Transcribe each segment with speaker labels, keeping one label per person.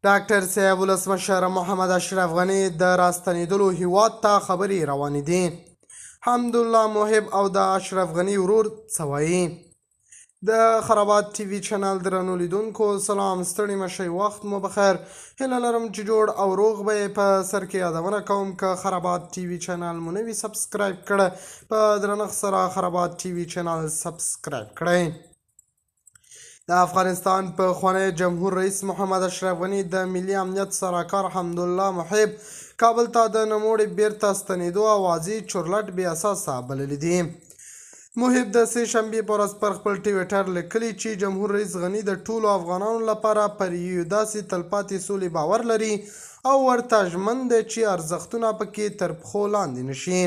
Speaker 1: ډاکټر صاحب ولسمشر محمد اشرف غني د راستنېدلو هیواد ته خبرې روانې دي. حمدالله محب او د اشرف غني ورور څه وایي؟ د خرابات ټي وي چینل درنو لیدونکو سلام، ستړي مشئ، وخت مو بخیر. هیله لرم چې جوړ او روغ به یې. په سر کې یادونه کوم که خرابات ټي وي چینل مو نه وي سبسکرایب کړه، په درنښت سره خرابات ټي وي چینل سبسکرایب کړئ. د افغانستان پخوانی جمهور رئیس محمد اشرف غني د ملي امنیت سلاکار حمدالله محب کابل ته د نوموړي بیرته ستنېدو اوازې چورلټ بې اساسه بللي دي. محب د سه شنبې په ورځ پر خپل ټویټر لیکلي چې جمهور رئیس غني د ټولو افغانانو لپاره پر یو داسې تلپاتې سولې باور لري او ورته ژمن دی چې ارزښتونه پکې تر پښو لاندې نشي.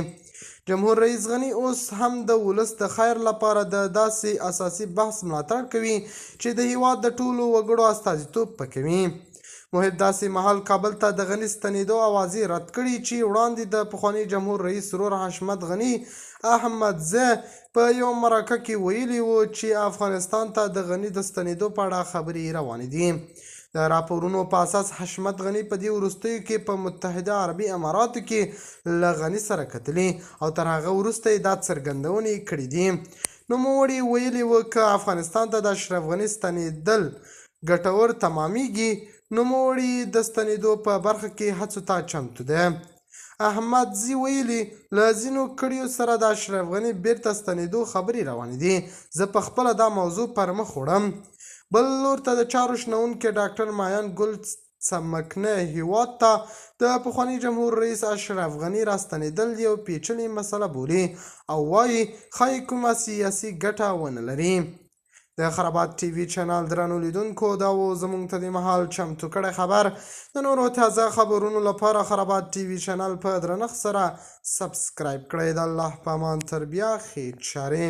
Speaker 1: جمهور رئیس غني اوس هم د ولس د خیر لپاره د داسې اساسي بحث ملاتړ کوي چې د هیواد د ټولو وګړو استازیتوب پکوي. محب داسې مهال کابل ته د غني ستنېدو اوازې رد کړي چې وړاندې د پخواني جمهور رئیس ورور حشمت غني احمدزی په یو مرکه کې ویلي وو چې افغانستان ته د غني د ستنېدو په اړه خبرې روانې دي. د راپورونو په اساس حشمت غني په دې وروستیو کې په متحده عربي اماراتو کې له غني سره کتلي او تر هغه وروسته یې دا څرګندونې کړې دي. نوموړي ویلي وو که افغانستان ته د اشرف غني ستنېدل ګټور تمامیږي، نوموړي د ستنېدو په برخه کې هڅو ته چمتو دی. احمدزي ویلي له ځینو کړیو سره د اشرف غني بیرته ستنېدو خبرې روانې دي. زه په خپله دا موضوع پر مخ وړم. بل لور ته د چارو شنونکی ډاکټر مایان ګل څمکنه هیواد ته د پخواني جمهور رئیس اشرف غني راستنېدل یو پیچلې مسله بولي او وایي ښایي کومه سیاسي ګټه ونه لري. د خرابات ټي وي چینل درنو لیدونکو دا و زموږ ته د مهال چمتو کړی خبر. د نورو تازه خبرونو لپاره خرابات ټي وي چینل په درنښت سره سبسکرایب کړئ. د الله په امان تر بیا ښې چارې.